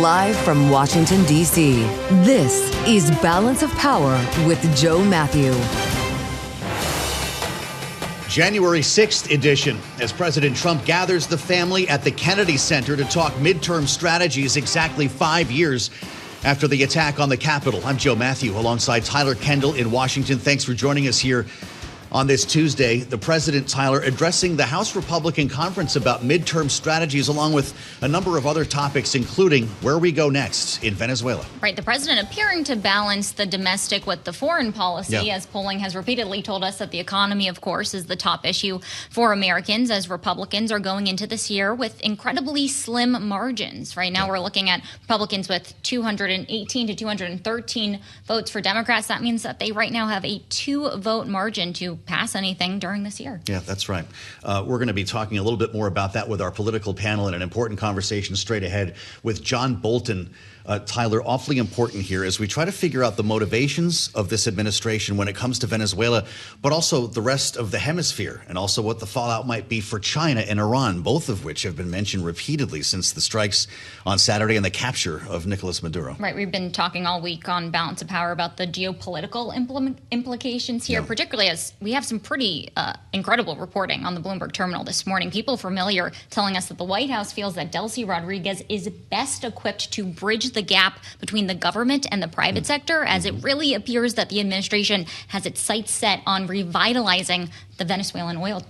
Live from Washington, D.C., this is Balance of Power with Joe Mathieu. January 6th edition, as President Trump gathers the family at the Kennedy Center to talk midterm strategies exactly 5 years after the attack on the Capitol. I'm Joe Mathieu alongside Tyler Kendall in Washington. Thanks for joining us here on this Tuesday. The president, Tyler, addressing the House Republican Conference about midterm strategies, along with a number of other topics, including where we go next in Venezuela. Right. The president appearing to balance the domestic with the foreign policy, as polling has repeatedly told us that the economy, of course, is the top issue for Americans, as Republicans are going into this year with incredibly slim margins. Right now, we're looking at Republicans with 218 to 213 votes for Democrats. That means that they right now have a 2-vote margin to pass anything during this year. Yeah, that's right. We're going to be talking a little bit more about that with our political panel and an important conversation straight ahead with John Bolton. Tyler, awfully important here as we try to figure out the motivations of this administration when it comes to Venezuela, but also the rest of the hemisphere, and also what the fallout might be for China and Iran, both of which have been mentioned repeatedly since the strikes on Saturday and the capture of Nicolas Maduro. Right. We've been talking all week on Balance of Power about the geopolitical implications here, particularly as we have some pretty incredible reporting on the Bloomberg terminal this morning. People familiar telling us that the White House feels that Delcy Rodriguez is best equipped to bridge the gap between the government and the private sector, as it really appears that the administration has its sights set on revitalizing the Venezuelan oil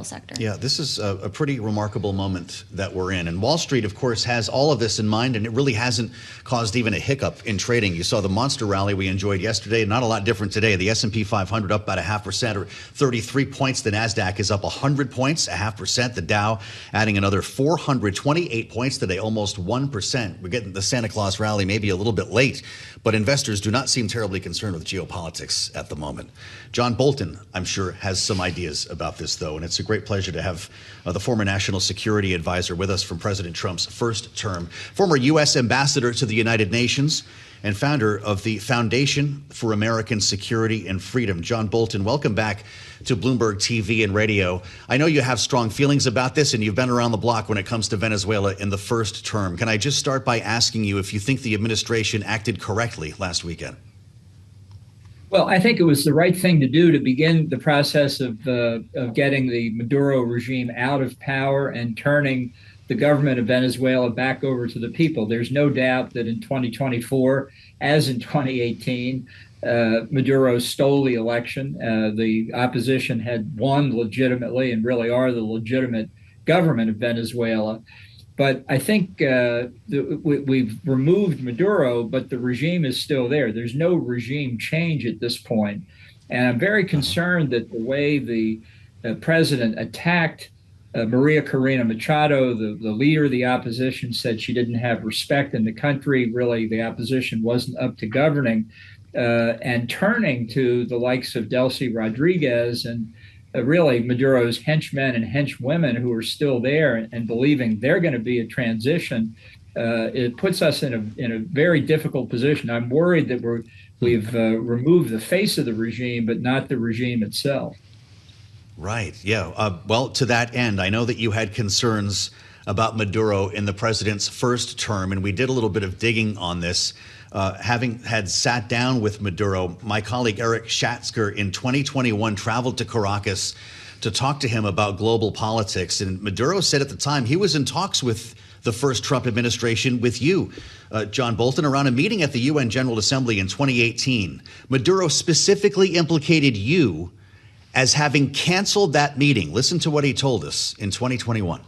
sector. Yeah, this is a pretty remarkable moment that we're in. And Wall Street, of course, has all of this in mind, and it really hasn't caused even a hiccup in trading. You saw the monster rally we enjoyed yesterday. Not a lot different today. The S&P 500 up about 0.5% or 33 points. The NASDAQ is up 100 points, 0.5%. The Dow adding another 428 points today, almost 1%. We're getting the Santa Claus rally maybe a little bit late, but investors do not seem terribly concerned with geopolitics at the moment. John Bolton, I'm sure, has some ideas about this, though, and it's a great pleasure to have the former national security advisor with us from President Trump's first term, former U.S. ambassador to the United Nations and founder of the Foundation for American Security and Freedom. John Bolton, welcome back to Bloomberg TV and radio. I know you have strong feelings about this, and you've been around the block when it comes to Venezuela in the first term. Can I just start by asking you if you think the administration acted correctly last weekend? Well, I think it was the right thing to do to begin the process of getting the Maduro regime out of power and turning the government of Venezuela back over to the people. There's no doubt that in 2024, as in 2018, Maduro stole the election. The opposition had won legitimately and really are the legitimate government of Venezuela. But I think we've removed Maduro, but the regime is still there. There's no regime change at this point. And I'm very concerned that the way the president attacked Maria Corina Machado, the leader of the opposition, said she didn't have respect in the country. Really, the opposition wasn't up to governing, and turning to the likes of Delcy Rodriguez and really Maduro's henchmen and henchwomen who are still there and believing they're going to be a transition. It puts us in a very difficult position. I'm worried that we've removed the face of the regime, but not the regime itself. Right. Yeah. Well, to that end, I know that you had concerns about Maduro in the president's first term, and we did a little bit of digging on this. Having had sat down with Maduro, my colleague Eric Schatzker in 2021 traveled to Caracas to talk to him about global politics. And Maduro said at the time he was in talks with the first Trump administration with you, John Bolton, around a meeting at the UN General Assembly in 2018. Maduro specifically implicated you as having canceled that meeting. Listen to what he told us in 2021.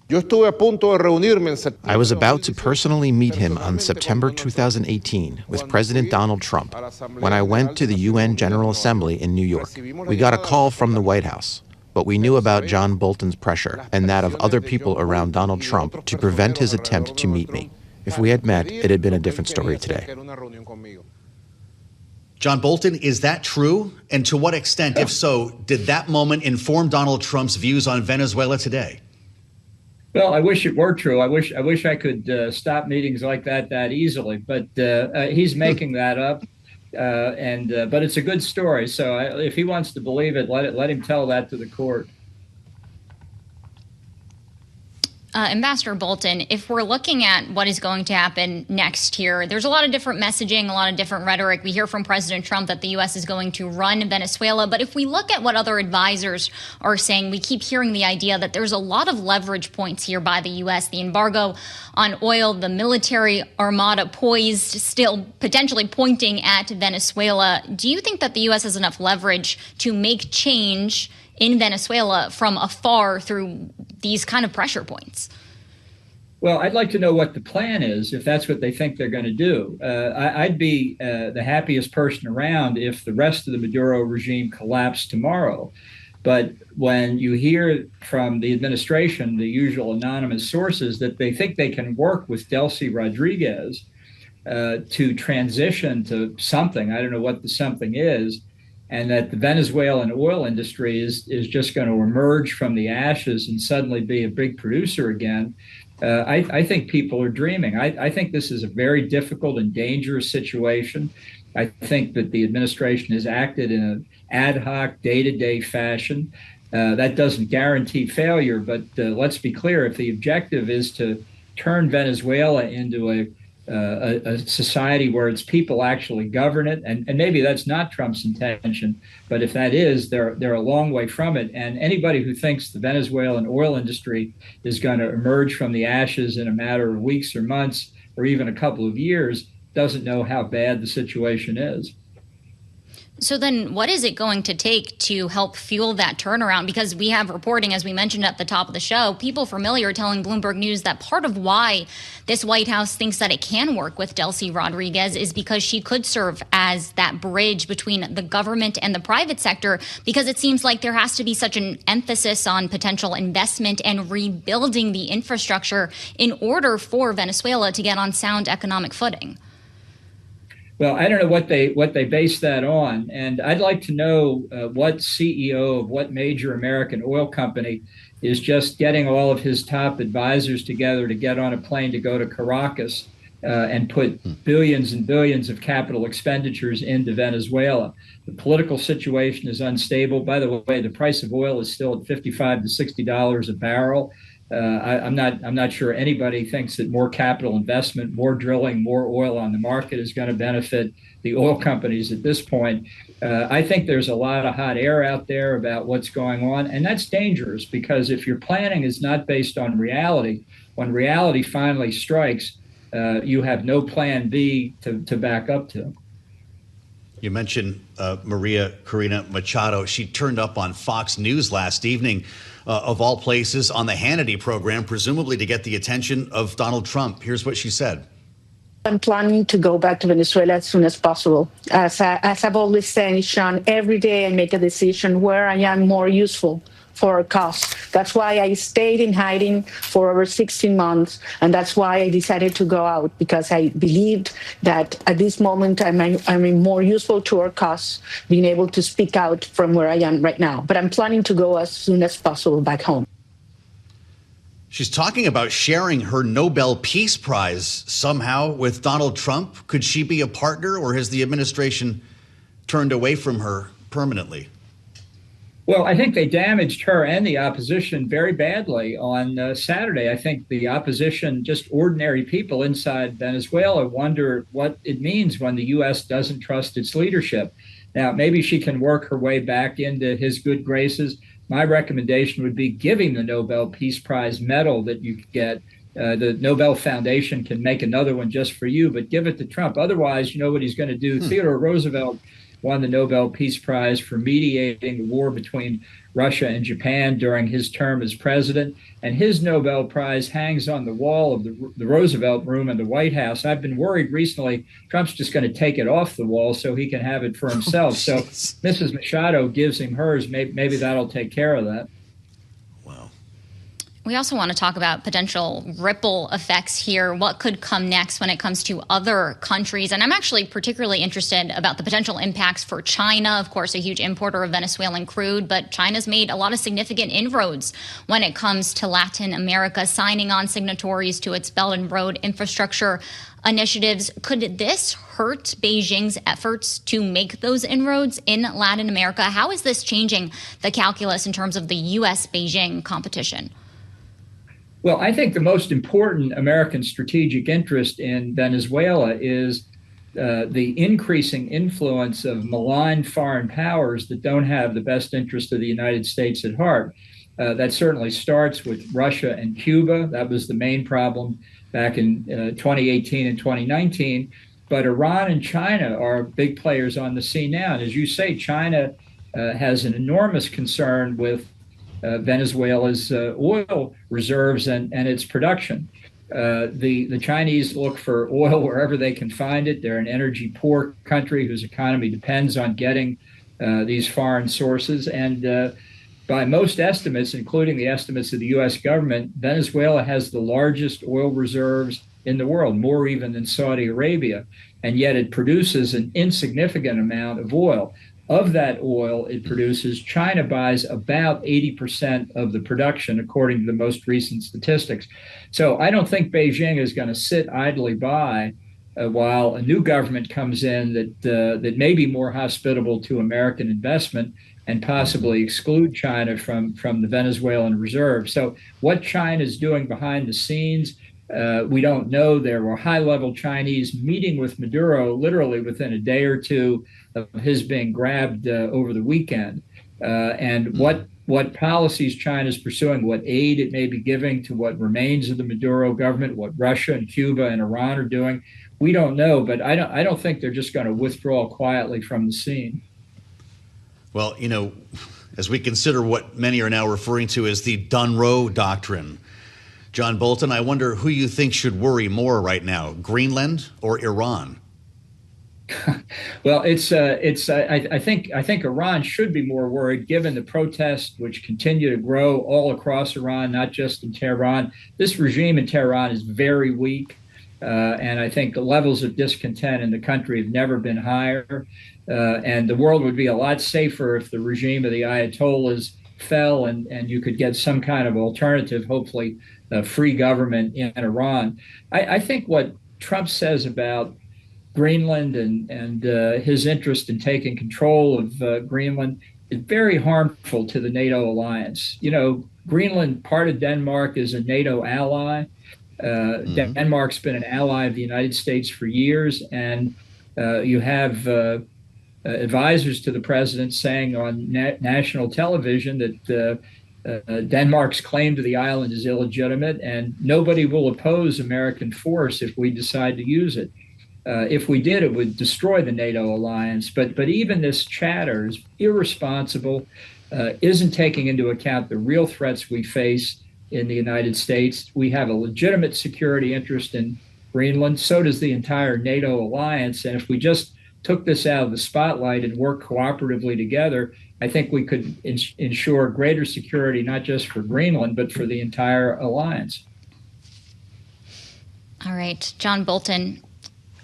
I was about to personally meet him on September 2018 with President Donald Trump when I went to the UN General Assembly in New York. We got a call from the White House, but we knew about John Bolton's pressure and that of other people around Donald Trump to prevent his attempt to meet me. If we had met, it had been a different story today. John Bolton, is that true? And to what extent, if so, did that moment inform Donald Trump's views on Venezuela today? Well, I wish it were true. I wish I could stop meetings like that easily, but he's making that up. But it's a good story. So if he wants to believe it, let him tell that to the court. Ambassador Bolton, if we're looking at what is going to happen next here, there's a lot of different messaging, a lot of different rhetoric. We hear from President Trump that the U.S. is going to run Venezuela. But if we look at what other advisors are saying, we keep hearing the idea that there's a lot of leverage points here by the U.S. The embargo on oil, the military armada poised, still potentially pointing at Venezuela. Do you think that the U.S. has enough leverage to make change in Venezuela from afar through these kind of pressure points? Well, I'd like to know what the plan is, if that's what they think they're going to do. I'd be the happiest person around if the rest of the Maduro regime collapsed tomorrow. But when you hear from the administration, the usual anonymous sources, that they think they can work with Delcy Rodriguez to transition to something, I don't know what the something is, and that the Venezuelan oil industry is just going to emerge from the ashes and suddenly be a big producer again, I think people are dreaming. I think this is a very difficult and dangerous situation. I think that the administration has acted in an ad hoc, day-to-day fashion. That doesn't guarantee failure, but let's be clear, if the objective is to turn Venezuela into a society where its people actually govern it, and maybe that's not Trump's intention, but if that is, they're a long way from it. And anybody who thinks the Venezuelan oil industry is going to emerge from the ashes in a matter of weeks or months or even a couple of years doesn't know how bad the situation is. So then what is it going to take to help fuel that turnaround? Because we have reporting, as we mentioned at the top of the show, people familiar telling Bloomberg News that part of why this White House thinks that it can work with Delcy Rodriguez is because she could serve as that bridge between the government and the private sector, because it seems like there has to be such an emphasis on potential investment and rebuilding the infrastructure in order for Venezuela to get on sound economic footing. Well, I don't know what they base that on, and I'd like to know what CEO of what major American oil company is just getting all of his top advisors together to get on a plane to go to Caracas and put billions and billions of capital expenditures into Venezuela. The political situation is unstable. By the way, the price of oil is still at $55 to $60 a barrel. I'm not sure anybody thinks that more capital investment, more drilling, more oil on the market is going to benefit the oil companies at this point. I think there's a lot of hot air out there about what's going on, and that's dangerous because if your planning is not based on reality, when reality finally strikes, you have no plan B to back up to. You mentioned Maria Corina Machado. She turned up on Fox News last evening, of all places, on the Hannity program, presumably to get the attention of Donald Trump. Here's what she said. I'm planning to go back to Venezuela as soon as possible. As I've always said, Sean, every day I make a decision where I am more useful for a cause. That's why I stayed in hiding for over 16 months, and that's why I decided to go out, because I believed that at this moment I'm more useful to our cause, being able to speak out from where I am right now. But I'm planning to go as soon as possible back home. She's talking about sharing her Nobel Peace Prize somehow with Donald Trump. Could she be a partner, or has the administration turned away from her permanently? Well, I think they damaged her and the opposition very badly on Saturday. I think the opposition, just ordinary people inside Venezuela, wonder what it means when the U.S. doesn't trust its leadership. Now, maybe she can work her way back into his good graces. My recommendation would be giving the Nobel Peace Prize medal that you get. The Nobel Foundation can make another one just for you, but give it to Trump. Otherwise, you know what he's going to do. Theodore Roosevelt won the Nobel Peace Prize for mediating the war between Russia and Japan during his term as president. And his Nobel Prize hangs on the wall of the Roosevelt Room in the White House. I've been worried recently Trump's just going to take it off the wall so he can have it for himself. So Mrs. Machado gives him hers. Maybe that'll take care of that. We also want to talk about potential ripple effects here. What could come next when it comes to other countries? And I'm actually particularly interested about the potential impacts for China, of course, a huge importer of Venezuelan crude. But China's made a lot of significant inroads when it comes to Latin America, signing on signatories to its Belt and Road infrastructure initiatives. Could this hurt Beijing's efforts to make those inroads in Latin America? How is this changing the calculus in terms of the U.S.-Beijing competition? Well, I think the most important American strategic interest in Venezuela is the increasing influence of maligned foreign powers that don't have the best interest of the United States at heart. That certainly starts with Russia and Cuba. That was the main problem back in 2018 and 2019. But Iran and China are big players on the scene now. And as you say, China has an enormous concern with Venezuela's oil reserves and its production. The Chinese look for oil wherever they can find it. They're an energy poor country whose economy depends on getting these foreign sources. And by most estimates, including the estimates of the U.S. government, Venezuela has the largest oil reserves in the world, more even than Saudi Arabia. And yet it produces an insignificant amount of oil. Of that oil it produces, China buys about 80% of the production, according to the most recent statistics. So I don't think Beijing is going to sit idly by while a new government comes in that may be more hospitable to American investment and possibly exclude China from the Venezuelan reserve. So what China is doing behind the scenes, we don't know. There were high-level Chinese meeting with Maduro literally within a day or two of his being grabbed over the weekend. And what policies China is pursuing, what aid it may be giving to what remains of the Maduro government, what Russia and Cuba and Iran are doing, we don't know. But I don't think they're just going to withdraw quietly from the scene. Well, as we consider what many are now referring to as the Dunroe Doctrine, John Bolton, I wonder who you think should worry more right now, Greenland or Iran? Well, I think Iran should be more worried given the protests which continue to grow all across Iran, not just in Tehran. This regime in Tehran is very weak. And I think the levels of discontent in the country have never been higher. And the world would be a lot safer if the regime of the Ayatollahs fell and you could get some kind of alternative, hopefully free government in Iran. I think what Trump says about Greenland and his interest in taking control of Greenland is very harmful to the NATO alliance. Greenland, part of Denmark, is a NATO ally. Denmark's been an ally of the United States for years, and you have advisors to the president saying on national television that Denmark's claim to the island is illegitimate, and nobody will oppose American force if we decide to use it. If we did, it would destroy the NATO alliance. But even this chatter is irresponsible, isn't taking into account the real threats we face in the United States. We have a legitimate security interest in Greenland. So does the entire NATO alliance. And if we just took this out of the spotlight and worked cooperatively together, I think we could ensure greater security, not just for Greenland, but for the entire alliance. All right, John Bolton,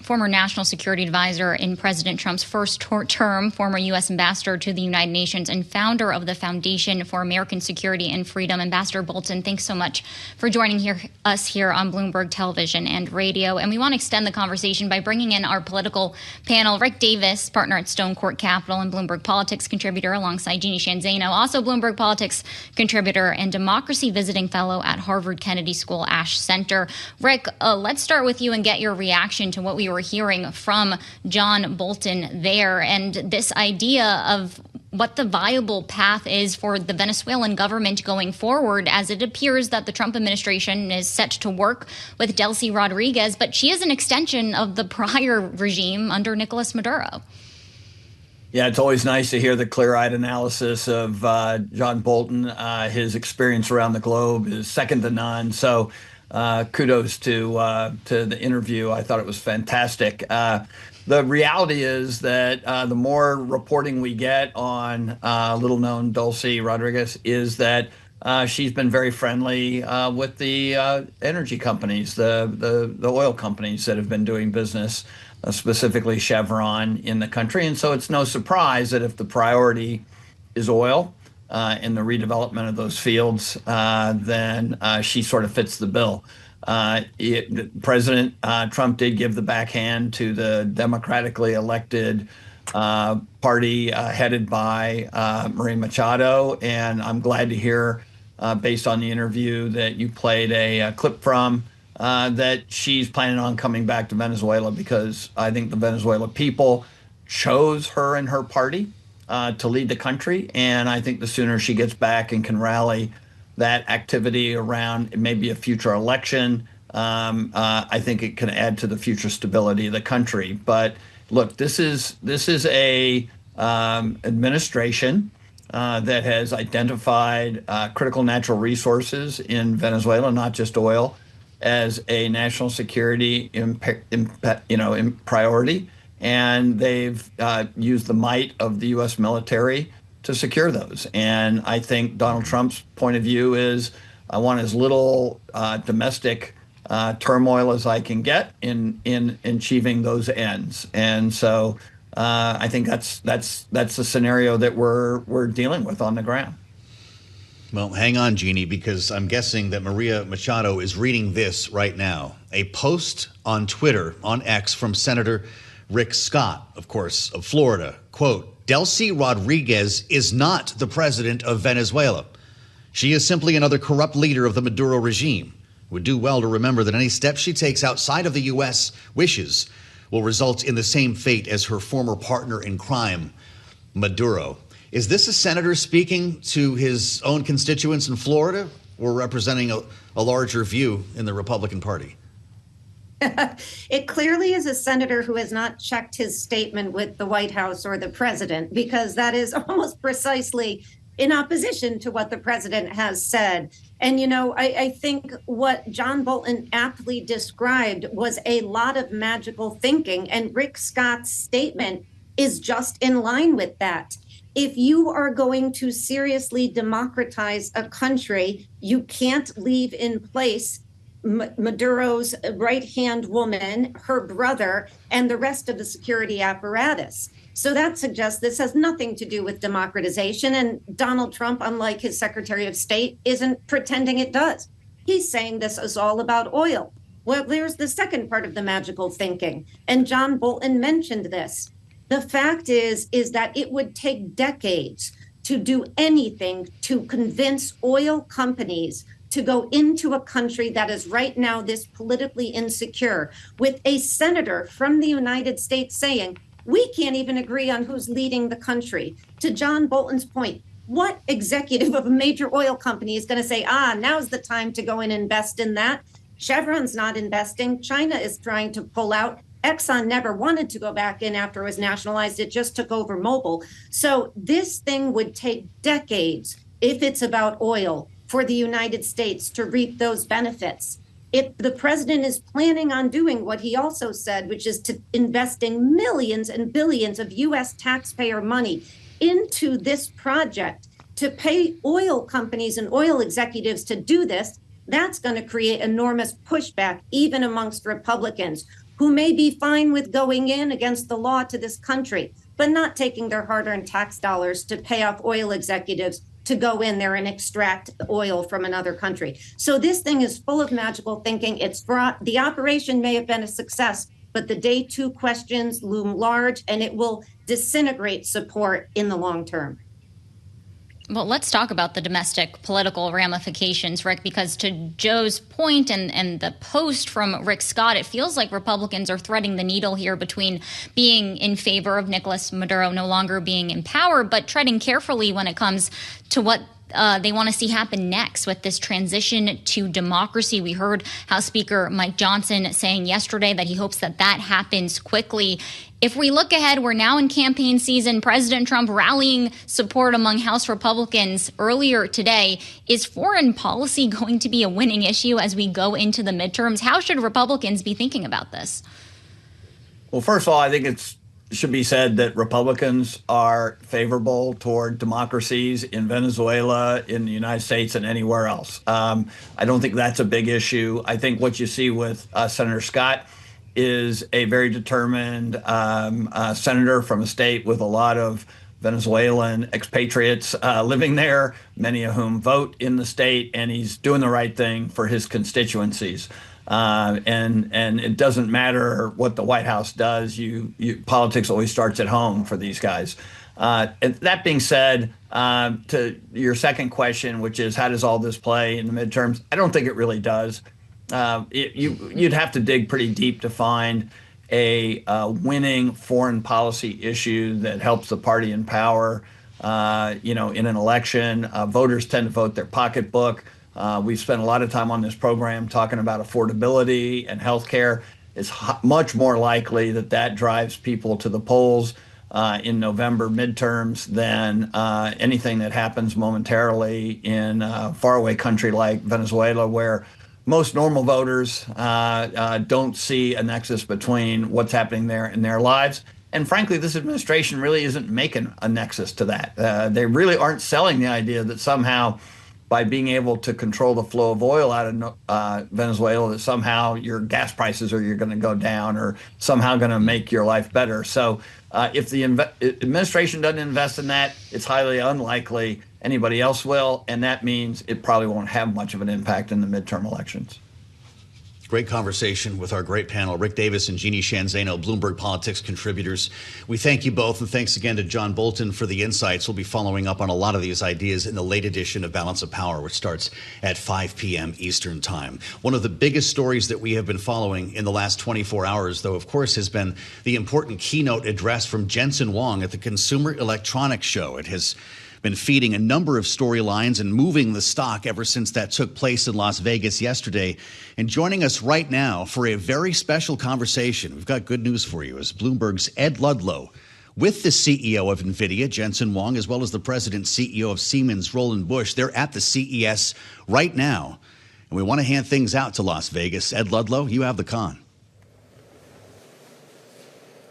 former national security advisor in President Trump's first term, former U.S. ambassador to the United Nations, and founder of the Foundation for American Security and Freedom. Ambassador Bolton, thanks so much for joining us here on Bloomberg Television and Radio. And we want to extend the conversation by bringing in our political panel, Rick Davis, partner at Stonecourt Capital and Bloomberg Politics contributor, alongside Jeanne Zaino, also Bloomberg Politics contributor and democracy visiting fellow at Harvard Kennedy School Ash Center. Rick, let's start with you and get your reaction to what we were hearing from John Bolton there, and this idea of what the viable path is for the Venezuelan government going forward, as it appears that the Trump administration is set to work with Delcy Rodriguez, but she is an extension of the prior regime under Nicolas Maduro. Yeah, it's always nice to hear the clear-eyed analysis of John Bolton. His experience around the globe is second to none. So kudos to the interview. I thought it was fantastic. The reality is that the more reporting we get on little-known Delcy Rodriguez is that she's been very friendly with the energy companies, the oil companies that have been doing business, specifically Chevron, in the country. And so it's no surprise that if the priority is oil, in the redevelopment of those fields, then she sort of fits the bill. President Trump did give the backhand to the democratically elected party headed by Maria Machado, and I'm glad to hear based on the interview that you played a clip from, that she's planning on coming back to Venezuela because I think the Venezuela people chose her and her party to lead the country. And I think the sooner she gets back and can rally that activity around maybe a future election, I think it can add to the future stability of the country. But look, this is a administration that has identified critical natural resources in Venezuela, not just oil, as a national security priority, and they've used the might of the U.S. military to secure those. And I think Donald Trump's point of view is, I want as little domestic turmoil as I can get in achieving those ends. And so I think that's the scenario that we're dealing with on the ground. Well, hang on, Jeanne, because I'm guessing that Maria Machado is reading this right now. A post on Twitter, on X, from Senator Rick Scott, of course, of Florida. Quote, Delcy Rodriguez is not the president of Venezuela. She is simply another corrupt leader of the Maduro regime. Would do well to remember that any steps she takes outside of the U.S. wishes will result in the same fate as her former partner in crime, Maduro. Is this a senator speaking to his own constituents in Florida, or representing a larger view in the Republican Party? It clearly is a senator who has not checked his statement with the White House or the president, because that is almost precisely in opposition to what the president has said. And, you know, I think what John Bolton aptly described was a lot of magical thinking, and Rick Scott's statement is just in line with that. If you are going to seriously democratize a country, you can't leave in place Maduro's right-hand woman, her brother, and the rest of the security apparatus. So that suggests this has nothing to do with democratization. And Donald Trump, unlike his Secretary of State, isn't pretending it does. He's saying this is all about oil. Well, there's the second part of the magical thinking. And John Bolton mentioned this. The fact is that it would take decades to do anything to convince oil companies to go into a country that is right now this politically insecure, with a senator from the United States saying, we can't even agree on who's leading the country. To John Bolton's point, what executive of a major oil company is going to say, now's the time to go and invest in that? Chevron's not investing. China is trying to pull out. Exxon never wanted to go back in after it was nationalized. It just took over Mobil. So this thing would take decades, if it's about oil, for the United States to reap those benefits. If the president is planning on doing what he also said, which is to investing millions and billions of U.S. taxpayer money into this project to pay oil companies and oil executives to do this, that's going to create enormous pushback, even amongst Republicans, who may be fine with going in against the law to this country, but not taking their hard-earned tax dollars to pay off oil executives to go in there and extract oil from another country. So this thing is full of magical thinking. It's fraught. The operation may have been a success, but the day two questions loom large, and it will disintegrate support in the long term. Well, let's talk about the domestic political ramifications, Rick, because to Joe's point and the post from Rick Scott, it feels like Republicans are threading the needle here between being in favor of Nicolas Maduro no longer being in power, but treading carefully when it comes to what they want to see happen next with this transition to democracy. We heard House Speaker Mike Johnson saying yesterday that he hopes that happens quickly. If we look ahead, we're now in campaign season. President Trump rallying support among House Republicans earlier today. Is foreign policy going to be a winning issue as we go into the midterms? How should Republicans be thinking about this? Well, first of all, I think it should be said that Republicans are favorable toward democracies in Venezuela, in the United States, and anywhere else. I don't think that's a big issue. I think what you see with Senator Scott is a very determined senator from a state with a lot of Venezuelan expatriates living there, many of whom vote in the state, and he's doing the right thing for his constituencies. And it doesn't matter what the White House does. Politics always starts at home for these guys. And that being said, to your second question, which is how does all this play in the midterms? I don't think it really does. You'd have to dig pretty deep to find a winning foreign policy issue that helps the party in power. In an election, voters tend to vote their pocketbook. We've spent a lot of time on this program talking about affordability and healthcare. It's much more likely that drives people to the polls in November midterms than anything that happens momentarily in a faraway country like Venezuela, where most normal voters don't see a nexus between what's happening there in their lives. And frankly, this administration really isn't making a nexus to that. They really aren't selling the idea that somehow by being able to control the flow of oil out of Venezuela, that somehow your gas prices are going to go down or somehow going to make your life better. So if the administration doesn't invest in that, it's highly unlikely anybody else will. And that means it probably won't have much of an impact in the midterm elections. Great conversation with our great panel, Rick Davis and Jeanne Zaino, Bloomberg Politics contributors. We thank you both, and thanks again to John Bolton for the insights. We'll be following up on a lot of these ideas in the late edition of Balance of Power, which starts at 5 p.m. Eastern Time. One of the biggest stories that we have been following in the last 24 hours, though, of course, has been the important keynote address from Jensen Huang at the Consumer Electronics Show. It has been feeding a number of storylines and moving the stock ever since that took place in Las Vegas yesterday. And joining us right now for a very special conversation, we've got good news for you, is Bloomberg's Ed Ludlow with the CEO of Nvidia, Jensen Huang, as well as the president CEO of Siemens, Roland Busch. They're at the CES right now. And we want to hand things out to Las Vegas. Ed Ludlow, you have the con.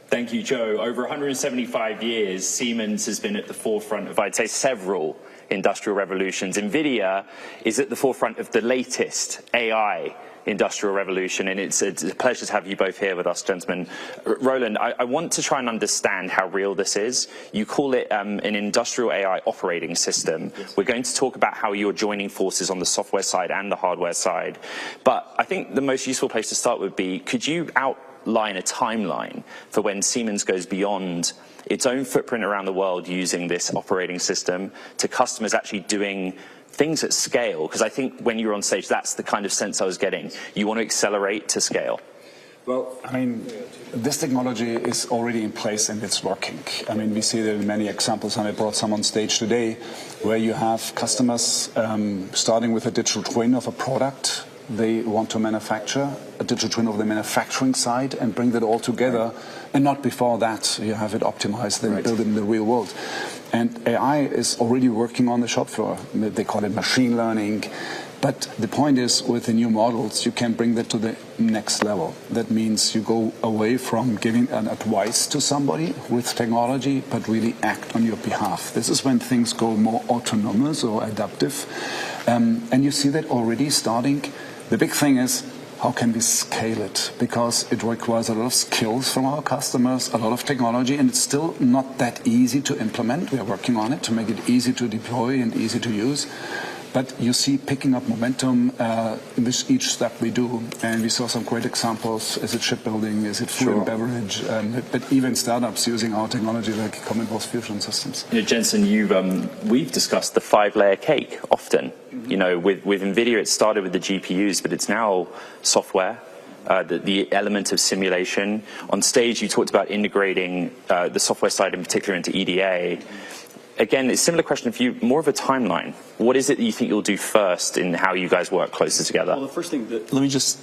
Thank you, Joe. Over 175 years, Siemens has been at the forefront of, I'd say, several industrial revolutions. Nvidia is at the forefront of the latest AI industrial revolution, and it's a pleasure to have you both here with us, gentlemen. Roland, I want to try and understand how real this is. You call it an industrial AI operating system. Yes. We're going to talk about how you're joining forces on the software side and the hardware side. But I think the most useful place to start would be, could you outline a timeline for when Siemens goes beyond its own footprint around the world using this operating system to customers actually doing things at scale? Because I think when you were on stage, that's the kind of sense I was getting. You want to accelerate to scale. Well, I mean, this technology is already in place and it's working. I mean, we see that in many examples, and I brought some on stage today, where you have customers starting with a digital twin of a product they want to manufacture, a digital twin of the manufacturing side, and bring that all together, and not before that you have it optimized and build it in the real world. And AI is already working on the shop floor. They call it machine learning. But the point is, with the new models, you can bring that to the next level. That means you go away from giving an advice to somebody with technology, but really act on your behalf. This is when things go more autonomous or adaptive. And you see that already starting. The big thing is, how can we scale it? Because it requires a lot of skills from our customers, a lot of technology, and it's still not that easy to implement. We are working on it to make it easy to deploy and easy to use. But you see picking up momentum with each step we do. And we saw some great examples. Is it shipbuilding? Is it food and beverage? But even startups using our technology like Commonwealth Fusion Systems. You know, Jensen, we've discussed the 5-layer cake often. You know, with NVIDIA, it started with the GPUs, but it's now software. The element of simulation. On stage, you talked about integrating the software side in particular into EDA. Again, it's a similar question for you, more of a timeline. What is it that you think you'll do first in how you guys work closer together? Well, the first thing let me just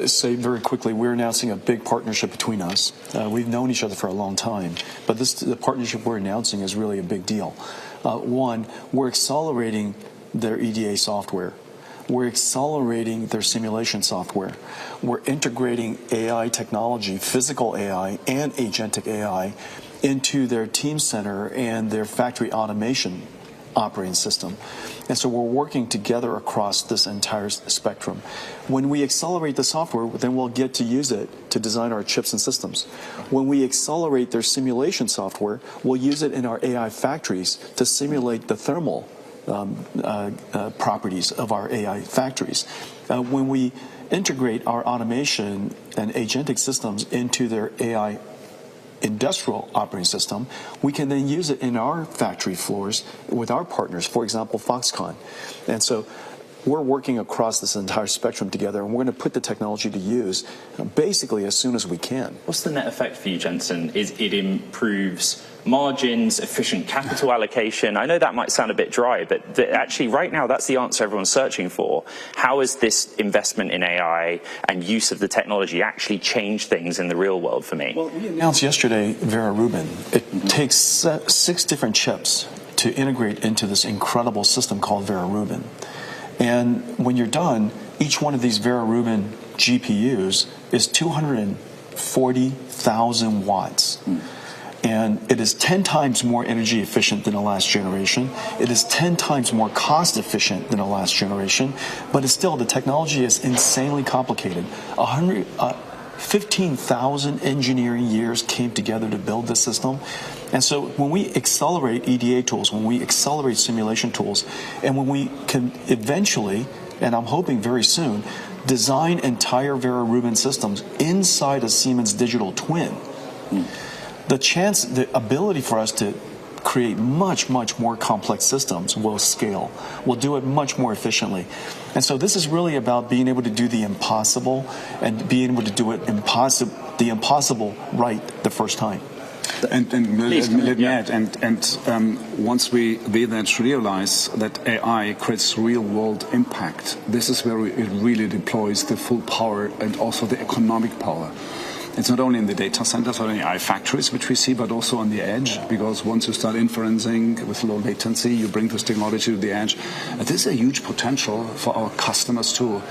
say very quickly, we're announcing a big partnership between us. We've known each other for a long time, but the partnership we're announcing is really a big deal. One, we're accelerating their EDA software. We're accelerating their simulation software. We're integrating AI technology, physical AI and agentic AI, into their team center and their factory automation operating system. And so we're working together across this entire spectrum. When we accelerate the software, then we'll get to use it to design our chips and systems. When we accelerate their simulation software, we'll use it in our AI factories to simulate the thermal properties of our AI factories. When we integrate our automation and agentic systems into their AI industrial operating system, we can then use it in our factory floors with our partners, for example, Foxconn. And so we're working across this entire spectrum together, and we're going to put the technology to use basically as soon as we can. What's the net effect for you, Jensen? Is it improves margins, efficient capital allocation? I know that might sound a bit dry, but actually right now that's the answer everyone's searching for. How has this investment in AI and use of the technology actually changed things in the real world for me? Well, we announced yesterday Vera Rubin. It takes 6 different chips to integrate into this incredible system called Vera Rubin. And when you're done, each one of these Vera Rubin GPUs is 240,000 watts. And it is 10 times more energy efficient than the last generation. It is 10 times more cost efficient than the last generation. But it's still, the technology is insanely complicated. 15,000 engineering years came together to build this system. And so when we accelerate EDA tools, when we accelerate simulation tools, and when we can eventually, and I'm hoping very soon, design entire Vera Rubin systems inside a Siemens digital twin, the ability for us to create much, much more complex systems will scale. We'll do it much more efficiently. And so this is really about being able to do the impossible and being able to do it the impossible right the first time. And let me add, once we then realize that AI creates real-world impact, this is where it really deploys the full power and also the economic power. It's not only in the data centers or in AI factories, which we see, but also on the edge, because once you start inferencing with low latency, you bring this technology to the edge. This is a huge potential for our customers to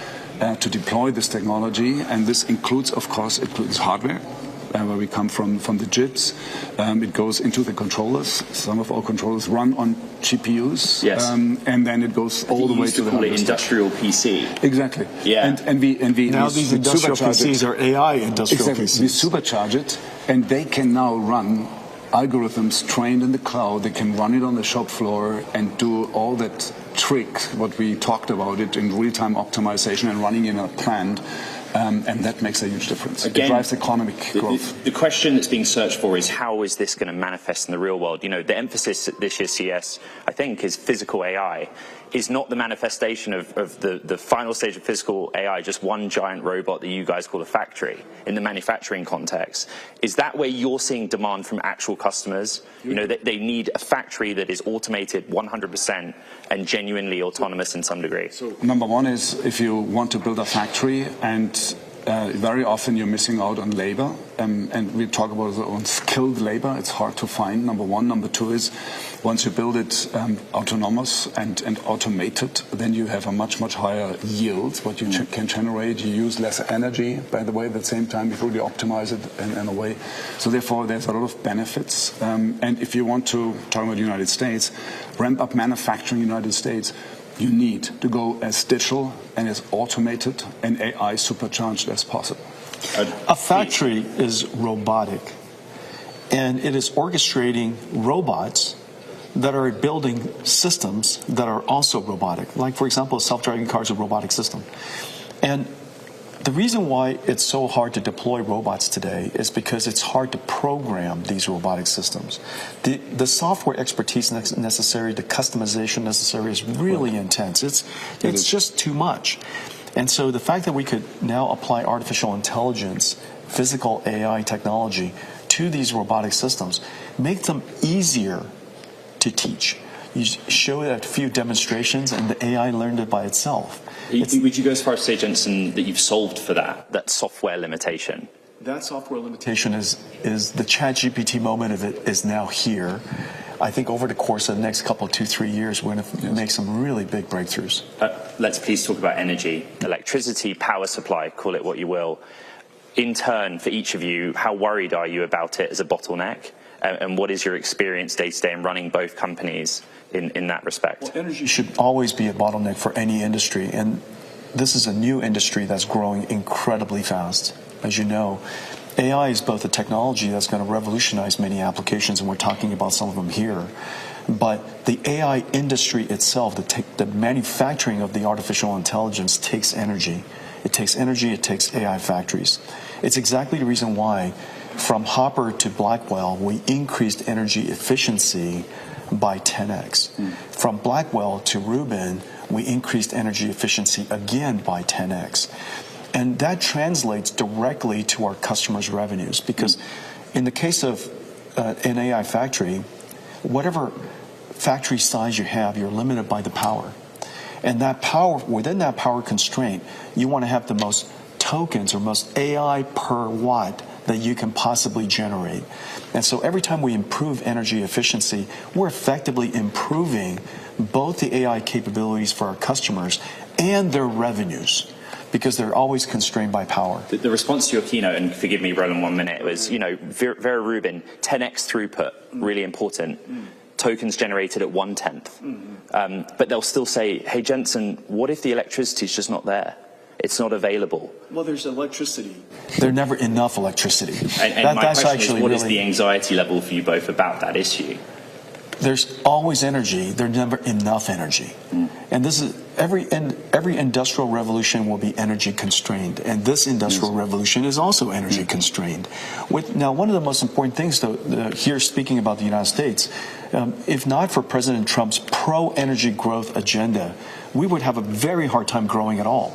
deploy this technology, and this includes, of course, hardware. Where we come from the chips. It goes into the controllers. Some of our controllers run on GPUs. Yes. And then it goes all the way to the call it industrial PC. Exactly. Yeah. And we now these industrial PCs are AI industrial PCs. We supercharge it, and they can now run algorithms trained in the cloud. They can run it on the shop floor and do all that trick, what we talked about it in real-time optimization and running in a plant. And that makes a huge difference. Again, it drives economic growth. The question that's being searched for is how is this going to manifest in the real world? You know, the emphasis at this year's CES, I think, is physical AI. Is not the manifestation of the final stage of physical AI just one giant robot that you guys call a factory in the manufacturing context? Is that where you're seeing demand from actual customers? You know, they need a factory that is automated 100% and genuinely autonomous in some degree. So, number one is if you want to build a factory, and very often you're missing out on labor, and we talk about on skilled labor. It's hard to find, number one. Number two is once you build it autonomous and automated, then you have a much, much higher yield, what you can generate. You use less energy, by the way, at the same time. You really optimize it in a way. So therefore, there's a lot of benefits. And if you want to talk about the United States, ramp up manufacturing in the United States, you need to go as digital and as automated and AI supercharged as possible. A factory is robotic, and it is orchestrating robots that are building systems that are also robotic. Like, for example, a self-driving car is a robotic system. And the reason why it's so hard to deploy robots today is because it's hard to program these robotic systems. The software expertise necessary, the customization necessary is really intense. It's just too much. And so the fact that we could now apply artificial intelligence, physical AI technology to these robotic systems, make them easier to teach. You show it at a few demonstrations and the AI learned it by itself. Would you go as far as to say, Jensen, that you've solved for that software limitation? That software limitation is the ChatGPT moment of it is now here. I think over the course of the next couple, 2-3 years, we're going to make some really big breakthroughs. Let's please talk about energy, electricity, power supply, call it what you will. In turn, for each of you, how worried are you about it as a bottleneck? And what is your experience day-to-day in running both companies in that respect? Well, energy should always be a bottleneck for any industry. And this is a new industry that's growing incredibly fast. As you know, AI is both a technology that's going to revolutionize many applications, and we're talking about some of them here. But the AI industry itself, the manufacturing of the artificial intelligence takes energy. It takes energy, it takes AI factories. It's exactly the reason why from Hopper to Blackwell, we increased energy efficiency by 10x. From Blackwell to Rubin, we increased energy efficiency again by 10x. And that translates directly to our customers' revenues, because in the case of an AI factory, whatever factory size you have, you're limited by the power. And that power, within that power constraint, you want to have the most tokens or most AI per watt that you can possibly generate. And so every time we improve energy efficiency, we're effectively improving both the AI capabilities for our customers and their revenues, because they're always constrained by power. The response to your keynote, and forgive me, Roland, 1 minute, was, Vera Rubin, 10x throughput, really important. Tokens generated at 1/10. But they'll still say, hey, Jensen, what if the electricity is just not there? It's not available. Well, there's electricity. There's never enough electricity. And my question is, what is the anxiety level for you both about that issue? There's always energy. There's never enough energy. And this is every industrial revolution will be energy constrained, and this industrial revolution is also energy constrained. Now, one of the most important things, though, here speaking about the United States, if not for President Trump's pro-energy growth agenda, we would have a very hard time growing at all.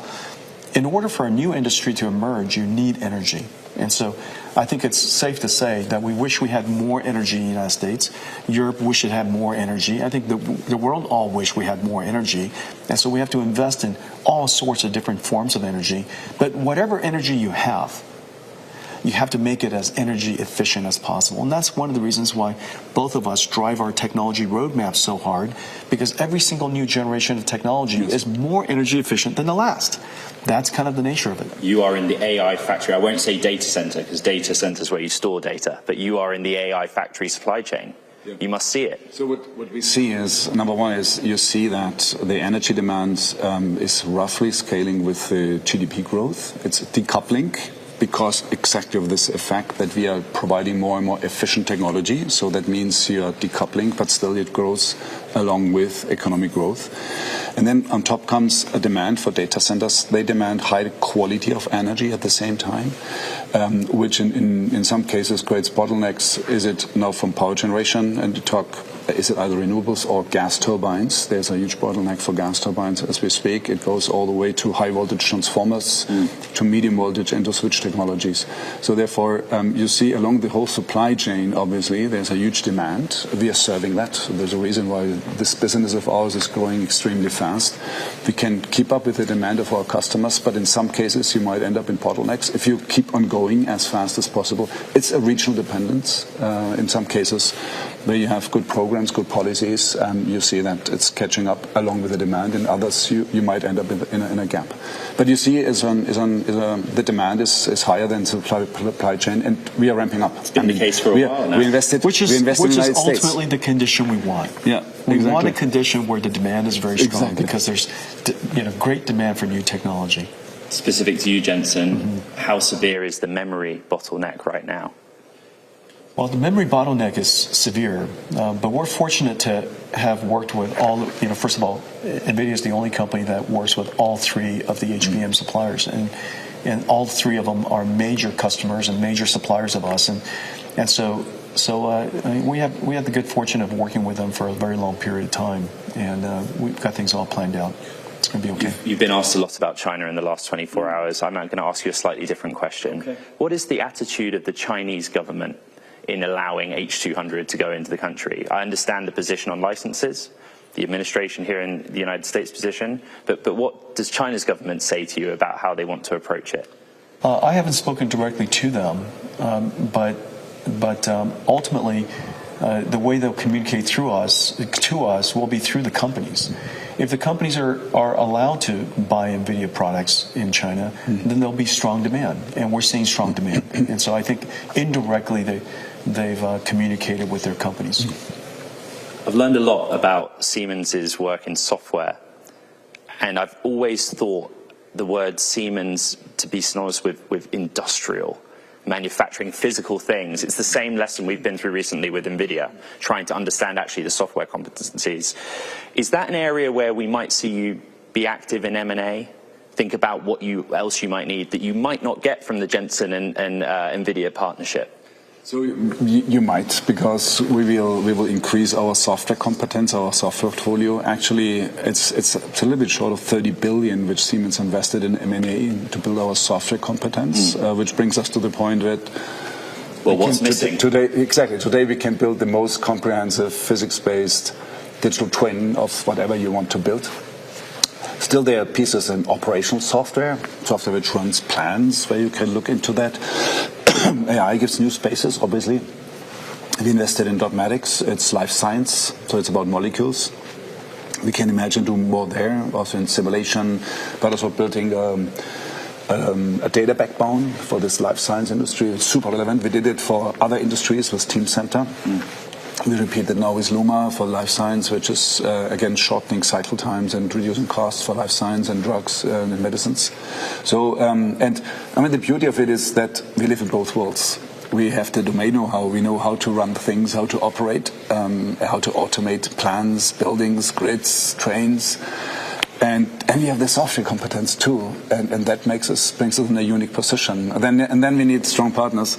In order for a new industry to emerge, you need energy. And so I think it's safe to say that we wish we had more energy in the United States. Europe wish it had more energy. I think the world all wish we had more energy. And so we have to invest in all sorts of different forms of energy. But whatever energy you have to make it as energy efficient as possible. And that's one of the reasons why both of us drive our technology roadmap so hard, because every single new generation of technology is more energy efficient than the last. That's kind of the nature of it. You are in the AI factory. I won't say data center, because data center is where you store data, but you are in the AI factory supply chain. You must see it. So what we see is, number one is you see that the energy demand is roughly scaling with the GDP growth. It's decoupling, because exactly of this effect that we are providing more and more efficient technology. So that means you are decoupling, but still it grows along with economic growth. And then on top comes a demand for data centers. They demand high quality of energy at the same time, which in some cases creates bottlenecks. Is it now from power generation? And to talk, is it either renewables or gas turbines? There's a huge bottleneck for gas turbines as we speak. It goes all the way to high voltage transformers, to medium voltage and to switch technologies. So therefore, you see along the whole supply chain, obviously, there's a huge demand. We are serving that. So there's a reason why this business of ours is growing extremely fast. We can keep up with the demand of our customers, but in some cases you might end up in bottlenecks. If you keep on going as fast as possible, it's a regional dependence. In some cases where you have good programs, good policies, you see that it's catching up along with the demand. In others, you might end up in a gap. But you see the demand is higher than supply chain, and we are ramping up. It's been the case for a while now. Which is ultimately the condition we want. Yeah, we want a condition where the demand is very strong, because there's great demand for new technology. Specific to you, Jensen, how severe is the memory bottleneck right now? Well, the memory bottleneck is severe, but we're fortunate to have worked with all, first of all, Nvidia is the only company that works with all three of the HBM suppliers, and all three of them are major customers and major suppliers of us, and so we have the good fortune of working with them for a very long period of time, and we've got things all planned out. It's going to be okay. You've been asked a lot about China in the last 24 hours. I'm going to ask you a slightly different question. Okay. What is the attitude of the Chinese government in allowing H200 to go into the country? I understand the position on licenses, the administration here in the United States position, but what does China's government say to you about how they want to approach it? I haven't spoken directly to them, but ultimately the way they'll communicate to us will be through the companies. If the companies are allowed to buy Nvidia products in China, then there'll be strong demand, and we're seeing strong demand. And so I think indirectly they've communicated with their companies. I've learned a lot about Siemens' work in software, and I've always thought the word Siemens to be synonymous with industrial, manufacturing physical things. It's the same lesson we've been through recently with Nvidia, trying to understand actually the software competencies. Is that an area where we might see you be active in M&A? Think about what else you might need that you might not get from the Jensen and Nvidia partnership? So you might, because we will increase our software competence, our software portfolio. Actually, it's a little bit short of 30 billion, which Siemens invested in M&A to build our software competence, which brings us to the point that. Well, what's missing today? Exactly. Today we can build the most comprehensive physics-based digital twin of whatever you want to build. Still, there are pieces in operational software which runs plans, where you can look into that. AI gives new spaces, obviously. We invested in Dotmatics. It's life science, so it's about molecules. We can imagine doing more there, also in simulation, but also building a data backbone for this life science industry. It's super relevant. We did it for other industries with Teamcenter. We repeat it now with Luma for life science, which is, again, shortening cycle times and reducing costs for life science and drugs and medicines. So, and I mean, the beauty of it is that we live in both worlds. We have the domain know-how. We know how to run things, how to operate, how to automate plans, buildings, grids, trains. And we have the software competence too, and that brings us in a unique position. And then we need strong partners,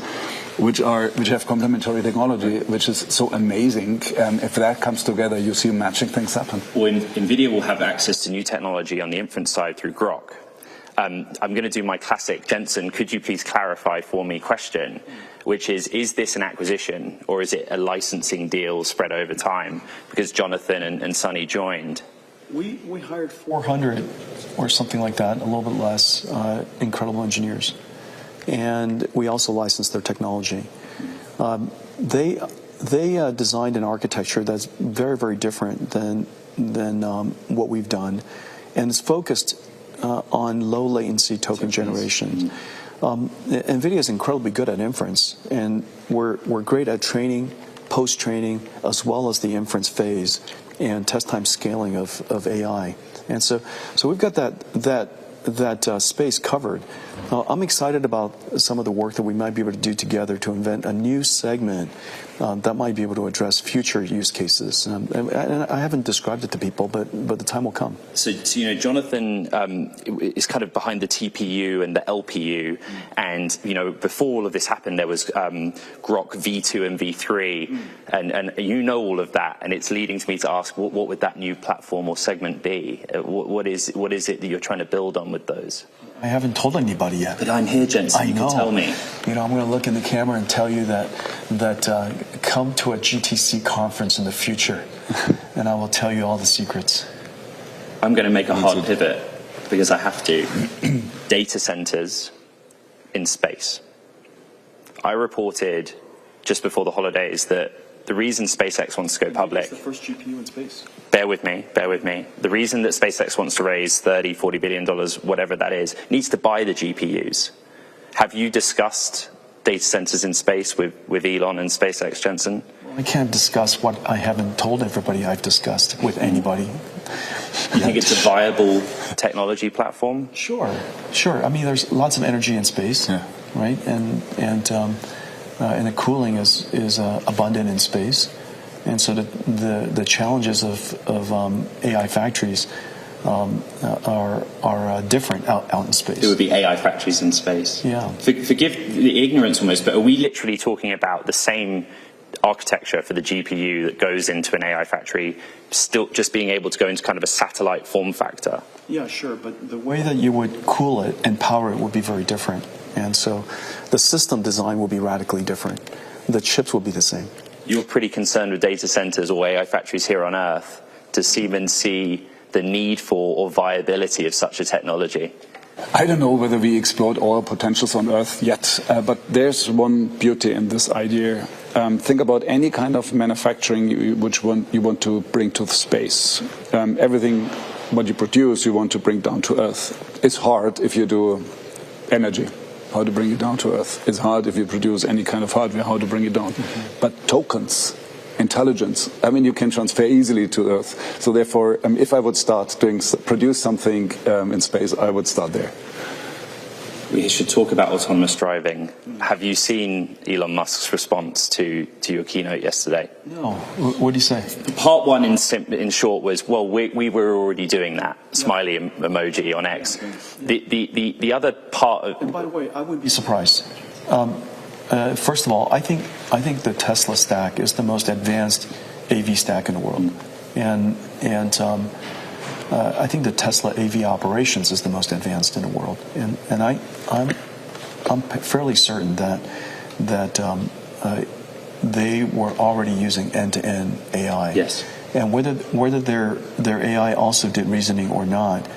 which have complementary technology, which is so amazing. If that comes together, you see matching things happen. Well, Nvidia will have access to new technology on the inference side through Grok. I'm going to do my classic, Jensen, could you please clarify for me question, which is this an acquisition or is it a licensing deal spread over time? Because Jonathan and Sonny joined. We hired 400 or something like that, a little bit less, incredible engineers. And we also licensed their technology. They designed an architecture that's very, very different than what we've done. And it's focused on low latency token generation. NVIDIA is incredibly good at inference, and we're great at training, post-training, as well as the inference phase and test time scaling of AI. And so we've got that space covered. I'm excited about some of the work that we might be able to do together to invent a new segment that might be able to address future use cases. And I haven't described it to people, but the time will come. So Jonathan is kind of behind the TPU and the LPU. And, before all of this happened, there was Grok V2 and V3. And you know all of that. And it's leading to me to ask, what would that new platform or segment be? What is it that you're trying to build on with those? I haven't told anybody yet. But I'm here, Jensen. You can tell me. I'm going to look in the camera and tell you that come to a GTC conference in the future, and I will tell you all the secrets. I'm going to make a hard pivot because I have to. Data centers in space. I reported just before the holidays that the reason SpaceX wants to go public. It's the first GPU in space. Bear with me. The reason that SpaceX wants to raise $30-40 billion, whatever that is, needs to buy the GPUs. Have you discussed data centers in space with Elon and SpaceX, Jensen? I can't discuss what I haven't told everybody I've discussed with anybody. You think it's a viable technology platform? Sure. I mean, there's lots of energy in space, right? And the cooling is abundant in space. And so the challenges of AI factories are different out in space. It would be AI factories in space. Yeah. Forgive the ignorance almost, but are we literally talking about the same architecture for the GPU that goes into an AI factory, still just being able to go into kind of a satellite form factor? Yeah, sure, but the way that you would cool it and power it would be very different. And so the system design will be radically different. The chips will be the same. You're pretty concerned with data centers or AI factories here on Earth. Does Siemens see the need for or viability of such a technology? I don't know whether we explored all potentials on Earth yet, but there's one beauty in this idea. Think about any kind of manufacturing which you want to bring to space. Everything what you produce, you want to bring down to Earth. It's hard if you do energy, how to bring it down to Earth. It's hard if you produce any kind of hardware, how to bring it down. But tokens, intelligence, I mean, you can transfer easily to Earth. So therefore, if I would produce something in space, I would start there. We should talk about autonomous driving. Have you seen Elon Musk's response to your keynote yesterday? No. What did he say? Part one, in short, was, well, we were already doing that. Smiley emoji on X. The other part of... And by the way, I wouldn't be surprised. first of all, I think the Tesla stack is the most advanced AV stack in the world, and I think the Tesla AV operations is the most advanced in the world, and I'm fairly certain that they were already using end-to-end AI. Yes. And whether their AI also did reasoning or not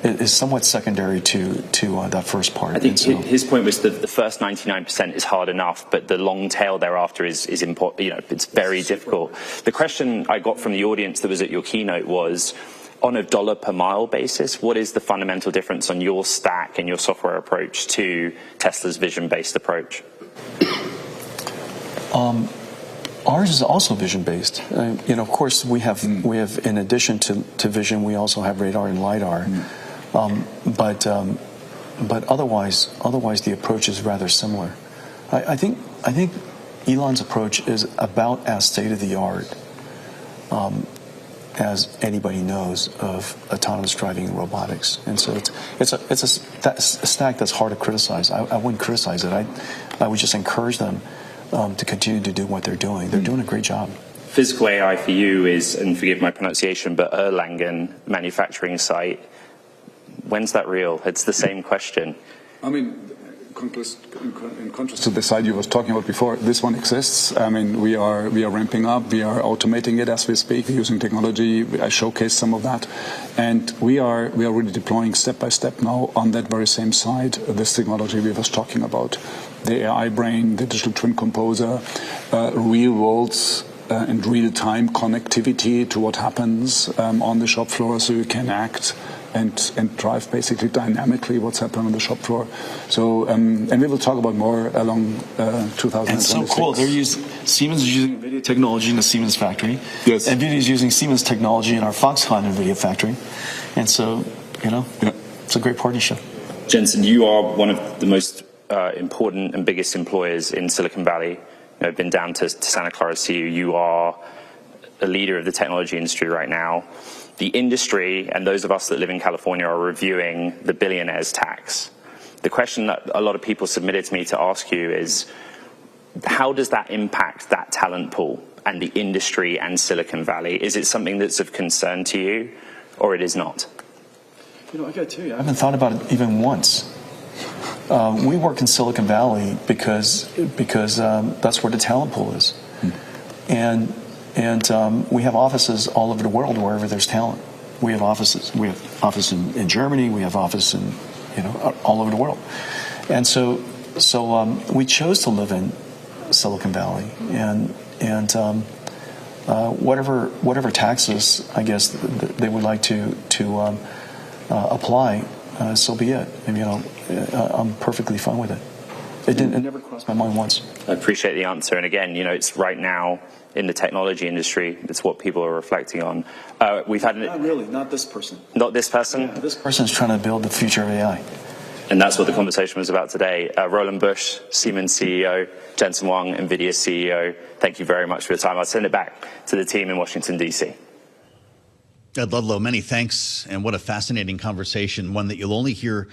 is somewhat secondary to that first part. I think his point was that the first 99% is hard enough, but the long tail thereafter is important. You know, it's very difficult. The question I got from the audience that was at your keynote was, on a dollar per mile basis, what is the fundamental difference on your stack and your software approach to Tesla's vision-based approach? Ours is also vision-based. Of course, we have in addition to vision, we also have radar and lidar. But otherwise, the approach is rather similar. I think Elon's approach is about as state-of-the-art as anybody knows of autonomous driving and robotics. And so it's a stack that's hard to criticize. I wouldn't criticize it. I would just encourage them to continue to do what they're doing. They're doing a great job. Physical AI for you is, and forgive my pronunciation, but Erlangen manufacturing site. When's that real? It's the same question. I mean, in contrast to the side you was talking about before, this one exists. I mean, we are ramping up. We are automating it as we speak. We're using technology. I showcased some of that, and we are really deploying step by step now on that very same side this technology we was talking about, the AI brain, the digital twin composer, real worlds and real time connectivity to what happens on the shop floor, so you can act and drive basically dynamically what's happening on the shop floor. So, and we will talk about more along 2026. And so cool. Siemens is using Nvidia technology in the Siemens factory. Yes. Nvidia is using Siemens technology in our Foxconn Nvidia factory. And so, it's a great partnership. Jensen, you are one of the most important and biggest employers in Silicon Valley. I've been down to Santa Clara to see you. You are a leader of the technology industry right now. The industry and those of us that live in California are reviewing the billionaire's tax. The question that a lot of people submitted to me to ask you is, how does that impact that talent pool and the industry and Silicon Valley? Is it something that's of concern to you, or it is not? I got to tell you, I haven't thought about it even once. We work in Silicon Valley because that's where the talent pool is, and we have offices all over the world wherever there's talent. We have offices. We have office in Germany. We have office in all over the world, and so we chose to live in Silicon Valley, and whatever taxes I guess they would like to apply, so be it. And, I'm perfectly fine with it. It never crossed my mind once. I appreciate the answer, and again, it's right now in the technology industry. It's what people are reflecting on. We've had not this person. Not this person. Yeah, this person is trying to build the future of AI. And that's what the conversation was about today. Roland Busch, Siemens CEO, Jensen Huang, Nvidia CEO. Thank you very much for your time. I'll send it back to the team in Washington, D.C. Ed Ludlow, many thanks, and what a fascinating conversation, one that you'll only hear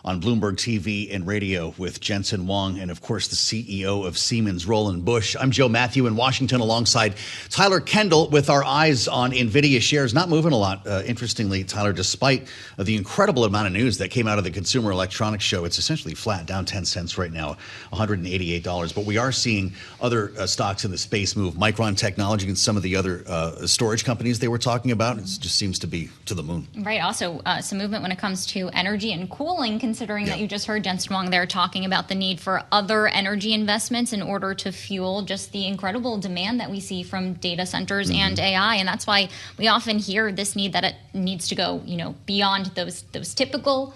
on Bloomberg TV and radio with Jensen Huang and, of course, the CEO of Siemens, Roland Busch. I'm Joe Mathieu in Washington alongside Tyler Kendall with our eyes on Nvidia shares. Not moving a lot, interestingly, Tyler, despite the incredible amount of news that came out of the Consumer Electronics Show. It's essentially flat, down 10 cents right now, $188. But we are seeing other stocks in the space move. Micron Technology and some of the other storage companies they were talking about. It just seems to be to the moon. Right. Also, some movement when it comes to energy and cooling, considering that you just heard Jensen Huang there talking about the need for other energy investments in order to fuel just the incredible demand that we see from data centers and AI. And that's why we often hear this need that it needs to go, beyond those typical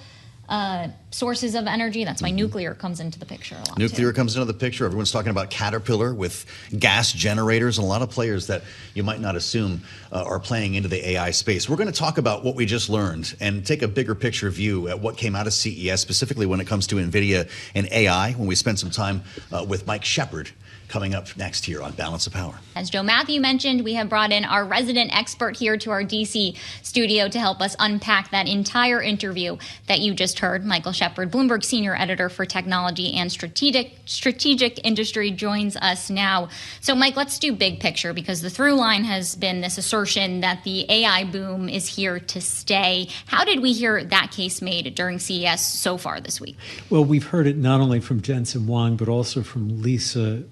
sources of energy. That's why nuclear comes into the picture a lot. Nuclear comes into the picture. Everyone's talking about Caterpillar with gas generators, and a lot of players that you might not assume are playing into the AI space. We're going to talk about what we just learned and take a bigger picture view at what came out of CES, specifically when it comes to Nvidia and AI, when we spend some time with Shepard, coming up next here on Balance of Power. As Joe Mathieu mentioned, we have brought in our resident expert here to our D.C. studio to help us unpack that entire interview that you just heard. Micheal Shepard, Bloomberg senior editor for technology and strategic industry, joins us now. So, Mike, let's do big picture, because the through line has been this assertion that the AI boom is here to stay. How did we hear that case made during CES so far this week? Well, we've heard it not only from Jensen Huang, but also from Lisa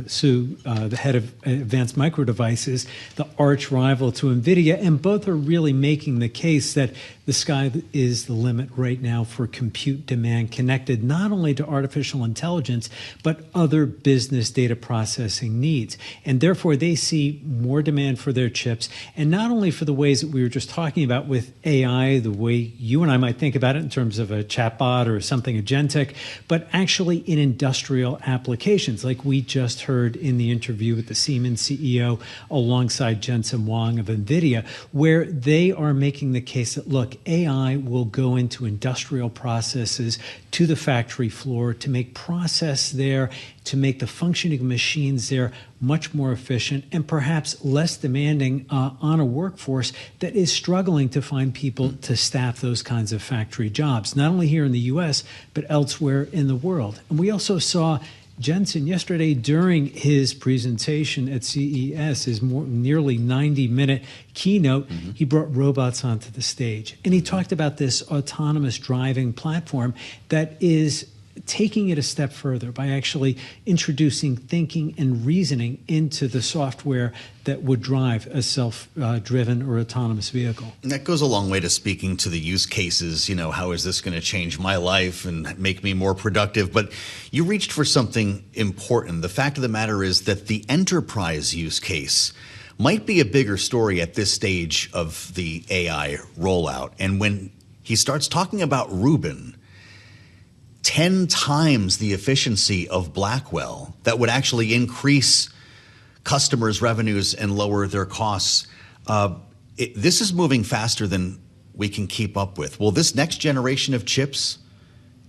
Su, the head of Advanced Micro Devices, the arch rival to Nvidia, and both are really making the case that the sky is the limit right now for compute demand connected not only to artificial intelligence, but other business data processing needs. And therefore, they see more demand for their chips, and not only for the ways that we were just talking about with AI, the way you and I might think about it in terms of a chatbot or something agentic, but actually in industrial applications, like we just heard in the interview with the Siemens CEO alongside Jensen Huang of Nvidia, where they are making the case that, look, AI will go into industrial processes to the factory floor to make process there, to make the functioning of machines there much more efficient and perhaps less demanding on a workforce that is struggling to find people to staff those kinds of factory jobs, not only here in the U.S., but elsewhere in the world. And we also saw Jensen yesterday during his presentation at CES, his nearly 90-minute keynote, he brought robots onto the stage. And he talked about this autonomous driving platform that is taking it a step further by actually introducing thinking and reasoning into the software that would drive a self-driven or autonomous vehicle. And that goes a long way to speaking to the use cases. You know, how is this going to change my life and make me more productive? But you reached for something important. The fact of the matter is that the enterprise use case might be a bigger story at this stage of the AI rollout. And when he starts talking about Rubin, 10 times the efficiency of Blackwell, that would actually increase customers' revenues and lower their costs. This is moving faster than we can keep up with. Will this next generation of chips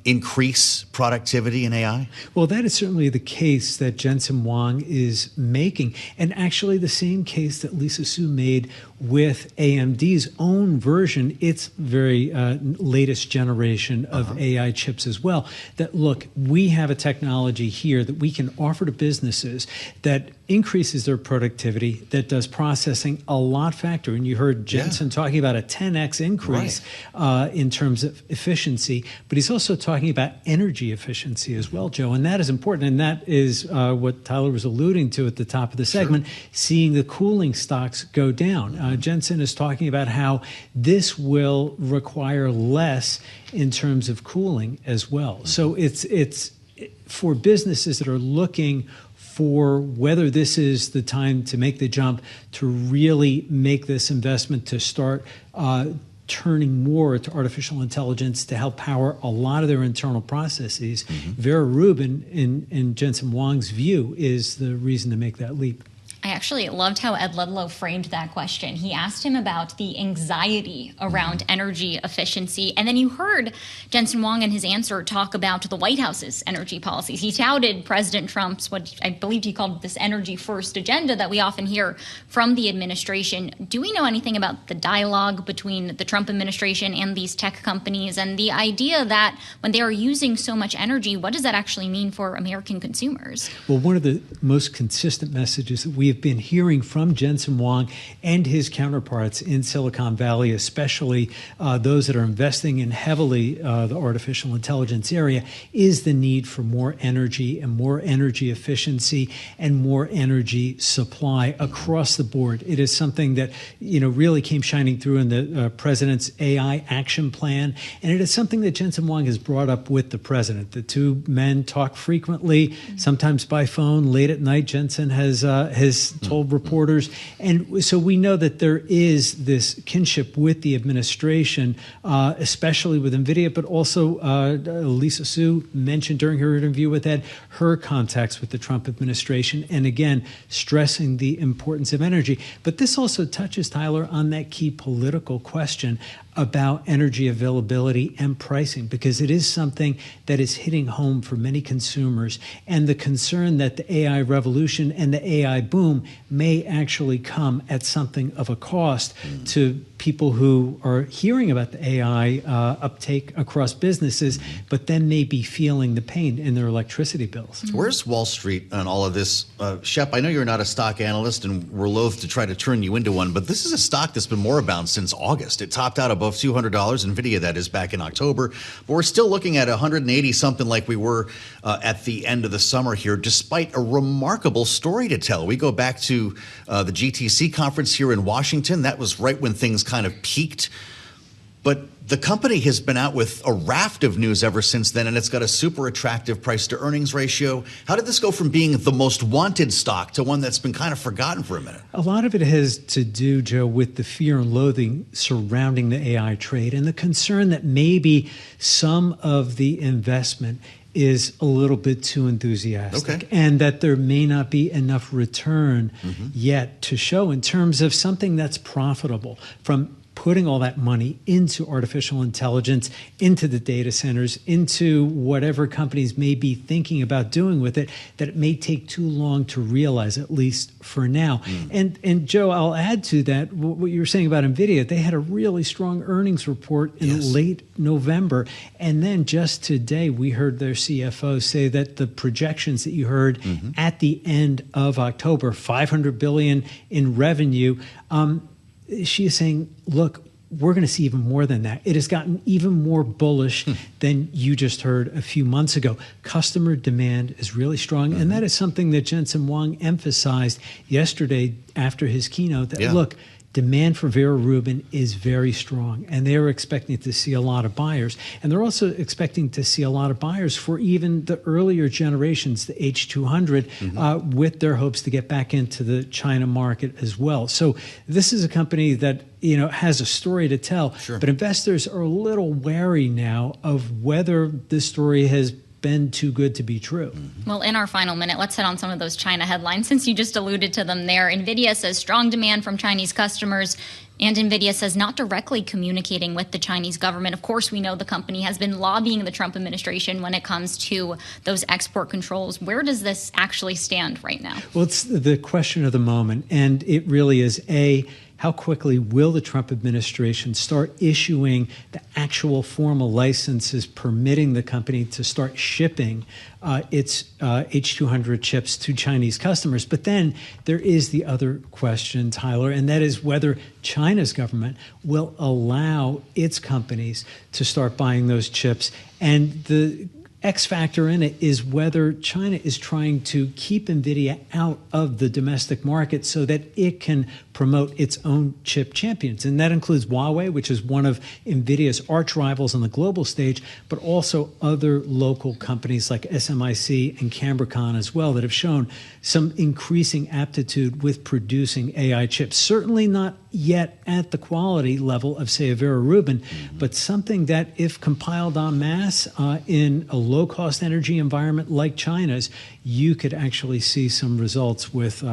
increase productivity in AI? Well, that is certainly the case that Jensen Huang is making, and actually the same case that Lisa Su made with AMD's own version, its very latest generation of AI chips as well. That, look, we have a technology here that we can offer to businesses that increases their productivity, that does processing a lot faster. And you heard Jensen talking about a 10x increase in terms of efficiency, but he's also talking about energy efficiency as well, Joe. And that is important. And that is what Tyler was alluding to at the top of the segment, seeing the cooling stocks go down. Jensen is talking about how this will require less in terms of cooling as well. So it's for businesses that are looking for whether this is the time to make the jump, to really make this investment, to start turning more to artificial intelligence to help power a lot of their internal processes. Vera Rubin, in Jensen Huang's view, is the reason to make that leap. I actually loved how Ed Ludlow framed that question. He asked him about the anxiety around energy efficiency. And then you heard Jensen Huang in his answer talk about the White House's energy policies. He touted President Trump's, what I believe he called this energy first agenda that we often hear from the administration. Do we know anything about the dialogue between the Trump administration and these tech companies, and the idea that when they are using so much energy, what does that actually mean for American consumers? Well, one of the most consistent messages that we have been hearing from Jensen Huang and his counterparts in Silicon Valley, especially those that are investing in heavily the artificial intelligence area, is the need for more energy and more energy efficiency and more energy supply across the board. It is something that, you know, really came shining through in the president's AI action plan, and it is something that Jensen Huang has brought up with the president. The two men talk frequently, sometimes by phone, late at night. Jensen has told reporters. And so we know that there is this kinship with the administration, especially with Nvidia, but also Lisa Su mentioned during her interview with Ed, her contacts with the Trump administration, and again, stressing the importance of energy. But this also touches, Tyler, on that key political question about energy availability and pricing, because it is something that is hitting home for many consumers. And the concern that the AI revolution and the AI boom may actually come at something of a cost to people who are hearing about the AI uptake across businesses, but then may be feeling the pain in their electricity bills. Where's Wall Street on all of this? Shep, I know you're not a stock analyst, and we're loath to try to turn you into one, but this is a stock that's been moribund since August. It topped out above $200, Nvidia that is, back in October. But we're still looking at 180 something like we were at the end of the summer here, despite a remarkable story to tell. We go back to the GTC conference here in Washington. That was right when things kind of peaked. But the company has been out with a raft of news ever since then, and it's got a super attractive price to earnings ratio. How did this go from being the most wanted stock to one that's been kind of forgotten for a minute? A lot of it has to do, Joe, with the fear and loathing surrounding the AI trade and the concern that maybe some of the investment is a little bit too enthusiastic, and that there may not be enough return yet to show in terms of something that's profitable from putting all that money into artificial intelligence, into the data centers, into whatever companies may be thinking about doing with it, that it may take too long to realize, at least for now. And Joe, I'll add to that what you were saying about Nvidia. They had a really strong earnings report in late November. And then just today, we heard their CFO say that the projections that you heard at the end of October, $500 billion in revenue, she is saying, look, we're going to see even more than that. It has gotten even more bullish than you just heard a few months ago. Customer demand is really strong. And that is something that Jensen Huang emphasized yesterday after his keynote, that, look, demand for Vera Rubin is very strong, and they're expecting to see a lot of buyers. And they're also expecting to see a lot of buyers for even the earlier generations, the H200, with their hopes to get back into the China market as well. So this is a company that, you know, has a story to tell, but investors are a little wary now of whether this story has been too good to be true. Well, in our final minute, let's hit on some of those China headlines, since you just alluded to them there. Nvidia says strong demand from Chinese customers, and Nvidia says not directly communicating with the Chinese government. Of course, we know the company has been lobbying the Trump administration when it comes to those export controls. Where does this actually stand right now? Well, it's the question of the moment, and it really is how quickly will the Trump administration start issuing the actual formal licenses permitting the company to start shipping its H200 chips to Chinese customers? But then there is the other question, Tyler, and that is whether China's government will allow its companies to start buying those chips. And the X factor in it is whether China is trying to keep Nvidia out of the domestic market so that it can promote its own chip champions. And that includes Huawei, which is one of Nvidia's arch rivals on the global stage, but also other local companies like SMIC and Cambricon as well that have shown some increasing aptitude with producing AI chips. Certainly not yet at the quality level of, say, a Vera Rubin, but something that, if compiled en masse in a low-cost energy environment like China's, you could actually see some results with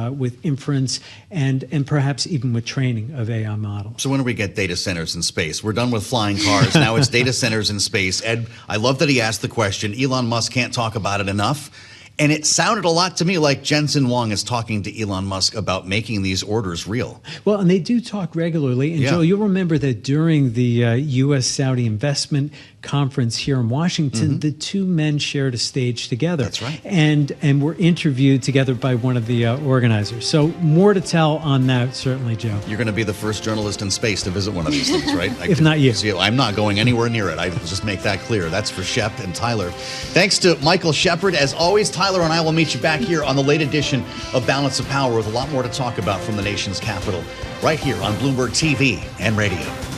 inference and perhaps even with training of AI models. So when do we get data centers in space? We're done with flying cars. Now it's data centers in space. Ed, I love that he asked the question. Elon Musk can't talk about it enough. And it sounded a lot to me like Jensen Huang is talking to Elon Musk about making these orders real. Well, and they do talk regularly. And Joe, you'll remember that during the U.S.-Saudi investment conference here in Washington, the two men shared a stage together. That's right. And were interviewed together by one of the organizers. So more to tell on that, certainly, Joe. You're going to be the first journalist in space to visit one of these things, right? If not you. I'm not going anywhere near it. I just make that clear. That's for Shep and Tyler. Thanks to Micheal, Shepard. As always, Tyler and I will meet you back here on the late edition of Balance of Power with a lot more to talk about from the nation's capital, right here on Bloomberg TV and radio.